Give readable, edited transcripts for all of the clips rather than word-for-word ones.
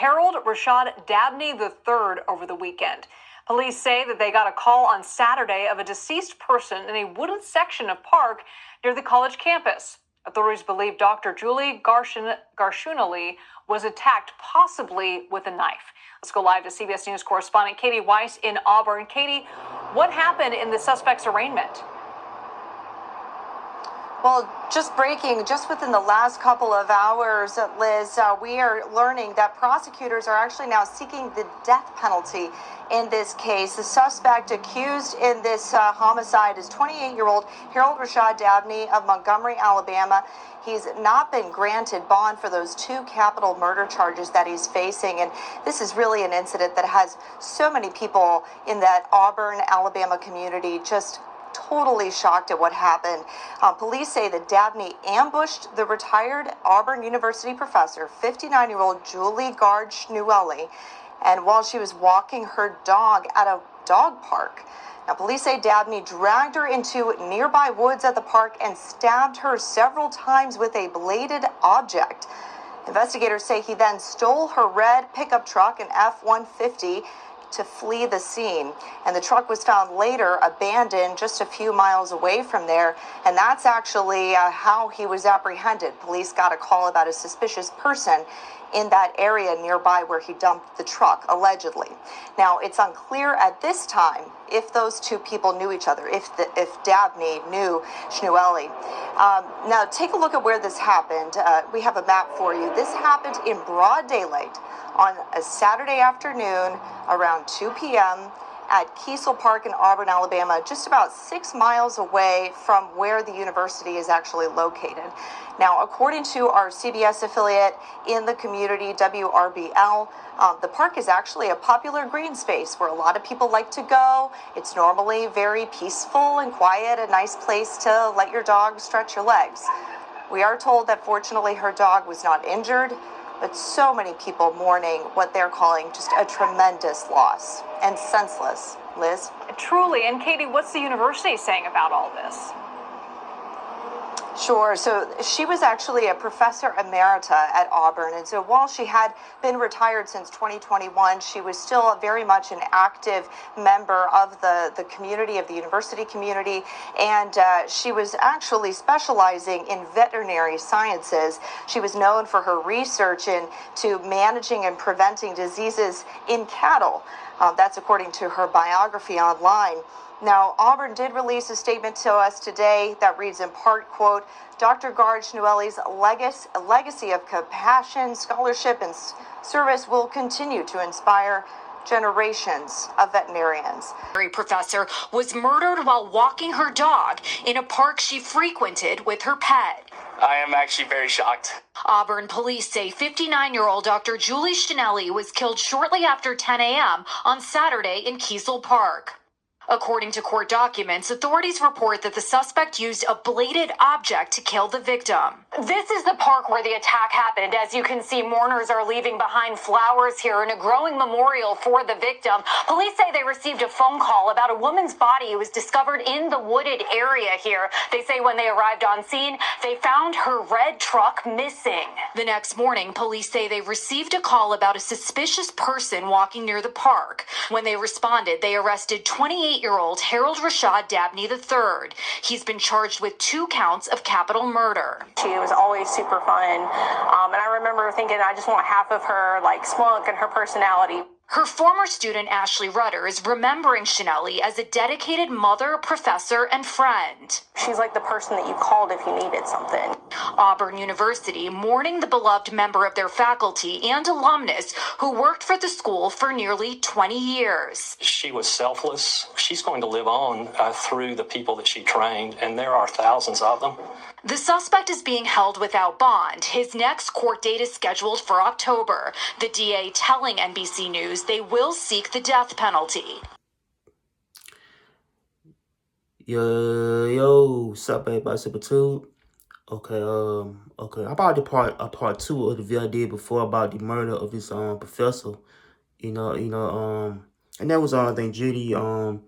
Harold Rashad Dabney III over the weekend. Police say that they got a call on Saturday of a deceased person in a wooded section of park near the college campus. Authorities believe Dr. Julie Garshunali was attacked, possibly with a knife. Let's go live to CBS News correspondent Katie Weiss in Auburn. Katie, what happened in the suspect's arraignment? Well, just breaking, just within the last couple of hours, Liz, we are learning that prosecutors are actually now seeking the death penalty in this case. The suspect accused in this homicide is 28-year-old Harold Rashad Dabney of Montgomery, Alabama. He's not been granted bond for those 2 capital murder charges that he's facing. And this is really an incident that has so many people in that Auburn, Alabama community just totally shocked at what happened. Police say that Dabney ambushed the retired Auburn University professor, 59-year-old Julie Garshunali, and while she was walking her dog at a dog park. Now, police say Dabney dragged her into nearby woods at the park and stabbed her several times with a bladed object. Investigators say he then stole her red pickup truck, an F-150, to flee the scene. And the truck was found later abandoned just a few miles away from there. And that's actually how he was apprehended. Police got a call about a suspicious person in that area nearby where he dumped the truck, allegedly. Now, it's unclear at this time if those 2 people knew each other, if Dabney knew Schnuelli. Now, take a look at where this happened. We have a map for you. This happened in broad daylight on a Saturday afternoon around 2 p.m. at Kiesel Park in Auburn, Alabama, just about 6 miles away from where the university is actually located. Now, according to our CBS affiliate in the community, WRBL, the park is actually a popular green space where a lot of people like to go. It's normally very peaceful and quiet, a nice place to let your dog stretch your legs. We are told that fortunately her dog was not injured, but so many people mourning what they're calling just a tremendous loss and senseless. Liz? Truly. And Katie, what's the university saying about all this? Sure. So she was actually a professor emerita at Auburn. And so while she had been retired since 2021, she was still very much an active member of the community, of the university community. And she was actually specializing in veterinary sciences. She was known for her research into managing and preventing diseases in cattle. That's according to her biography online. Now, Auburn did release a statement to us today that reads in part, quote, Dr. Garshunali's legacy of compassion, scholarship, and service will continue to inspire generations of veterinarians. A professor was murdered while walking her dog in a park she frequented with her pet. I am actually very shocked. Auburn police say 59-year-old Dr. Julie Garshunali was killed shortly after 10 a.m. on Saturday in Kiesel Park. According to court documents, authorities report that the suspect used a bladed object to kill the victim. This is the park where the attack happened. As you can see, mourners are leaving behind flowers here and a growing memorial for the victim. Police say they received a phone call about a woman's body who was discovered in the wooded area here. They say when they arrived on scene, they found her red truck missing. The next morning, police say they received a call about a suspicious person walking near the park. When they responded, they arrested 28-year-old Harold Rashad Dabney III. He's been charged with 2 counts of capital murder. She was always super fun, and I remember thinking I just want half of her like spunk and her personality. Her former student, Ashley Rutter, is remembering Schnuelli as a dedicated mother, professor, and friend. She's like the person that you called if you needed something. Auburn University mourning the beloved member of their faculty and alumnus who worked for the school for nearly 20 years. She was selfless. She's going to live on through the people that she trained, and there are thousands of them. The suspect is being held without bond. His next court date is scheduled for October. The DA telling NBC News they will seek the death penalty. Yo, what's up, everybody? Super Okay, I about part 2 of the video I did before about the murder of this professor. And that was I think Judy Guard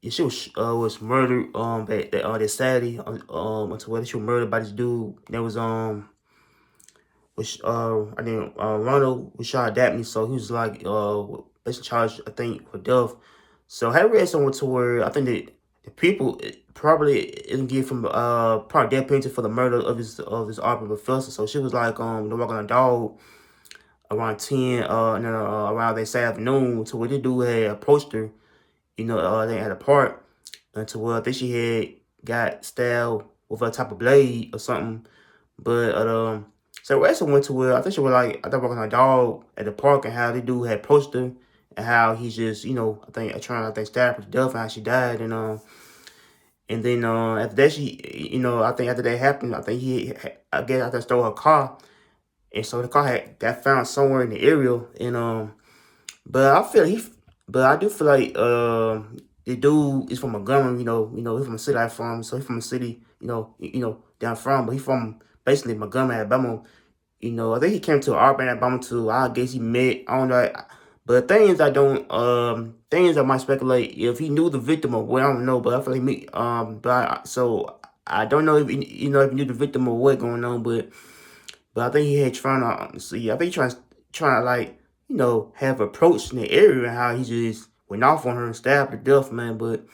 she was murdered that Saturday until whether she was murdered by this dude. That was which I think Ronald Rashad Dabney, so he was like basically charged, I think, for death. So I read somewhere to where I think that the people probably isn't give him probably death penalty for the murder of his Auburn professor. So she was like they walking a dog around 10 and then, around that Saturday afternoon to where the dude had approached her, they had a park, and to where I think she had got stabbed with a type of blade or something. But so we also went to where I think she was like I thought walking a dog at the park, and how the dude had approached her, and how he's just I think stabbed her to death, and how she died, and then after that I think after that happened, I think I guess after stole her car, and so the car had got found somewhere in the area, and but I do feel like the dude is from Montgomery, he's from a city I'm from, so he's from a city, down from, but he's from basically Montgomery, Alabama. I think he came to Auburn, Alabama too. I guess he met, I don't know, but things I might speculate if he knew the victim or what, I don't know, but I feel like so I don't know if if he knew the victim or what going on, but I think he had trying to see. I think he trying to like have approach in the area, and how he just went off on her and stabbed her to death, man. But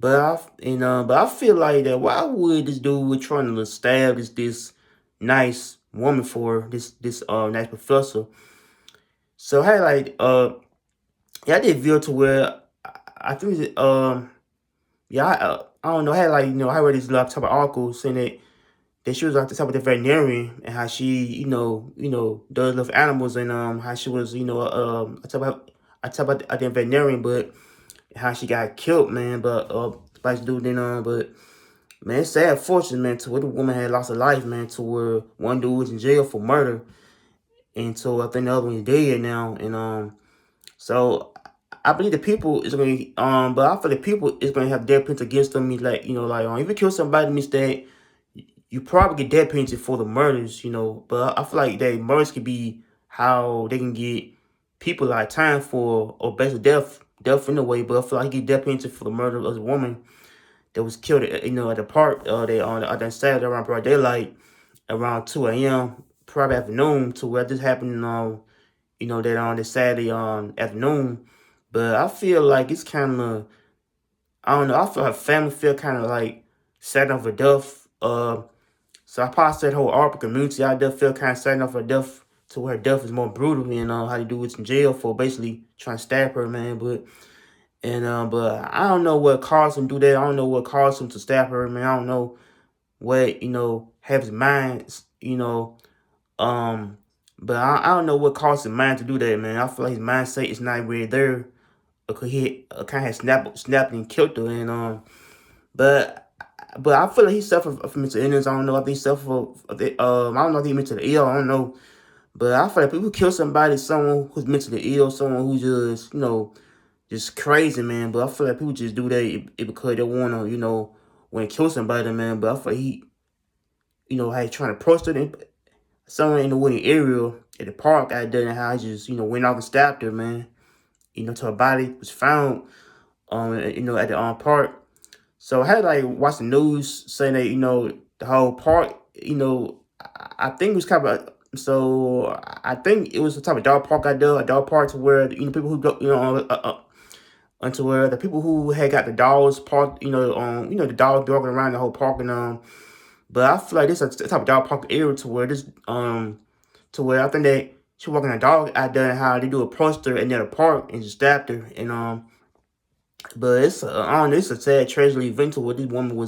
I feel like that why would this dude trying to stab this nice woman for this nice professor? So I had like I did video to where I think I don't know, I had like I read this little type of article saying that she was like the type of the veterinarian, and how she, does love animals, and how she was, I talk about the veterinarian, but how she got killed, man. But by this dude, but man, it's sad, fortunate, man, to where the woman had lost her life, man, to where one dude was in jail for murder, and so I think the other one is dead now, and so I believe the people is gonna but I feel the people is gonna have death penalty against them. Like if you kill somebody, means that you probably get death penalty for the murders, but I feel like that murders could be how they can get people like time for, or basically death in a way, but I feel like he get death penalty for the murder of a woman that was killed at the park that Saturday around broad daylight around 2 a.m. probably afternoon, to where this happened that on this Saturday afternoon. But I feel like it's kinda, I don't know, I feel like family feel kinda like sad over death. So I probably said the whole Auburn community out there feel kind of sad for death, to where death is more brutal, how they do it in jail for basically trying to stab her, man. But I don't know what caused him to do that. I don't know what caused him to stab her, man. I don't know what, have his mind, but I don't know what caused his mind to do that, man. I feel like his mindset is not really there, because he kind of snapped and killed her, and but I feel like he suffered from mental illness. I don't know if he suffered I don't know if he mentally ill. I don't know. But I feel like people kill somebody, someone who's mentally ill, someone who's just, just crazy, man. But I feel like people just do that because they want to kill somebody, man. But I feel like he, had trying to prostitute someone in the wooded area at the park out there, and how he just, went off and stabbed her, man. Till her body was found, at the park. So I had like watch the news saying that the whole park, I think it was kind of I think it was a type of dog park out there, a dog park to where people who go unto where the people who had got the dogs parked, the dogs walking around the whole park, and but I feel like this is a type of dog park area to where this to where I think that she walking a dog out there, and how they do approach her in the park and just stabbed her, and but it's it's a sad tragedy event to where this woman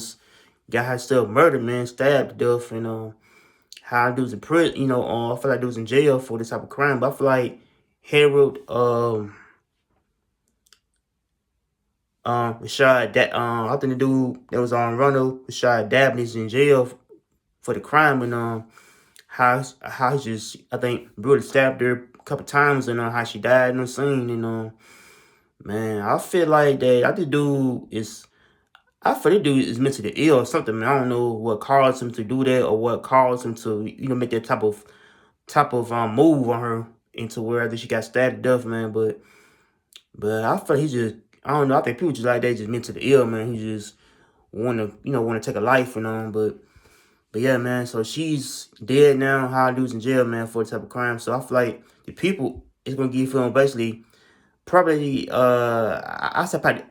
got herself murdered, man, stabbed to death, and how dudes in prison, I feel like dudes in jail for this type of crime. But I feel like Harold Rashad, that I think the dude that was on Ronald Rashad Dabney is in jail for the crime, and how he just, I think, brutally stabbed her a couple times, and how she died in the scene, and man, I feel like that the dude is mentally ill or something, man. I don't know what caused him to do that, or what caused him to, make that type of move on her into where she got stabbed to death, man. But I feel he just, I don't know. I think people just like that, just mentally ill, man. He just want to take a life, but But yeah, man, so she's dead now. How dude's in jail, man, for the type of crime. So I feel like the people is gonna give him basically probably I said probably,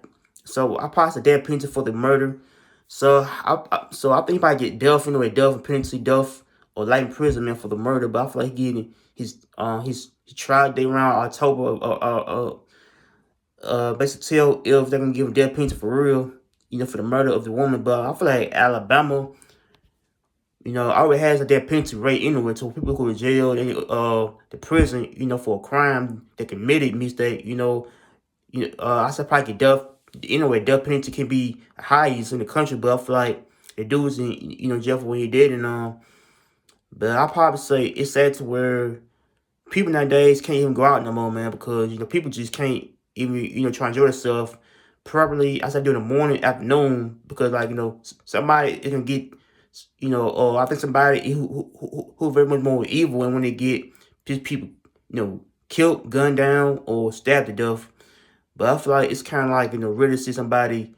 so I passed a death penalty for the murder. So I think he probably get death anyway, death penalty, death or life imprisonment for the murder. But I feel like he getting his trial day around October basically tell if they're gonna give him death penalty for real, for the murder of the woman. But I feel like Alabama, already has a death penalty rate anyway. So people go to jail, the prison, for a crime they committed mistake, I said probably get death. Anyway, death penalty can be highest in the country, but I feel like the dude was in jail for when he did, and but I probably say it's sad to where people nowadays can't even go out no more, man, because people just can't even try and enjoy themselves properly. I said during the morning, afternoon, because like somebody it can get or I think somebody who very much more evil, and when they get just people killed, gunned down, or stabbed to death. But I feel like it's kind of like really see somebody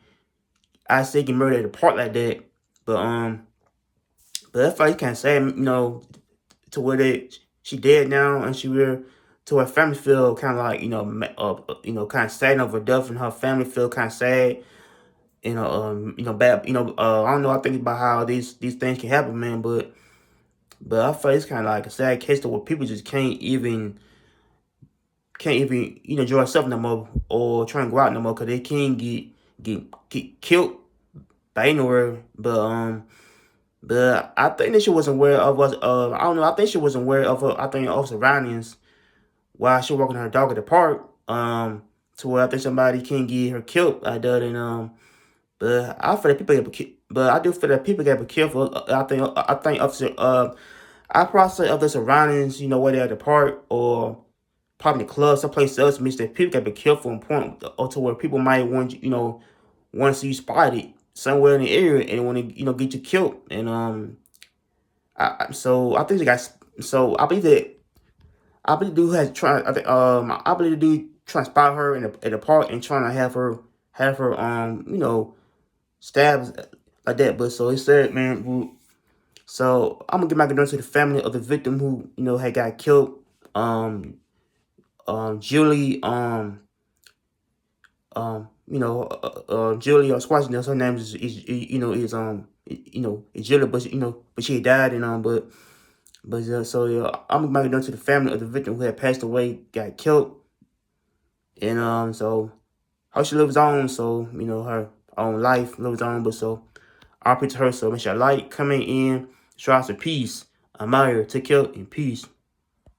I say get murdered at a park like that. But I feel like it's kind of sad, to where she dead now, and she will to her family feel kind of like kind of sad over her death, and her family feel kind of sad. Bad. I don't know. I think about how these things can happen, man. But I feel like it's kind of like a sad case to where people just can't even enjoy themselves no more, or try and go out no more, because they can't get killed by anywhere. But I think that she wasn't aware of us. I don't know. I think she wasn't aware of her. I think of surroundings while she walking her dog at the park. To where I think somebody can get her killed like that. And but I feel that people get, but I do feel that people gotta be careful. I think officer. I probably say of the surroundings. Where they're at the park, or probably the club, someplace else, means that people gotta be careful and point, or to where people might want to see you spotted somewhere in the area and want to get you killed. And so I think they got, so I believe the dude has tried. I believe the dude trying to spot her at the park and trying to have her stabbed like that. But so it's sad, man. So I'm gonna give my condolences to the family of the victim who had got killed. Julie, Julie Squatch, her name is Julie, but she died, and so yeah, I'm gonna go to the family of the victim who had passed away, got killed, and so how she lives on, so her own life lives on, but so I'll picture her. So make sure you like, comment in, show us a peace. I'm out here. Take care and peace.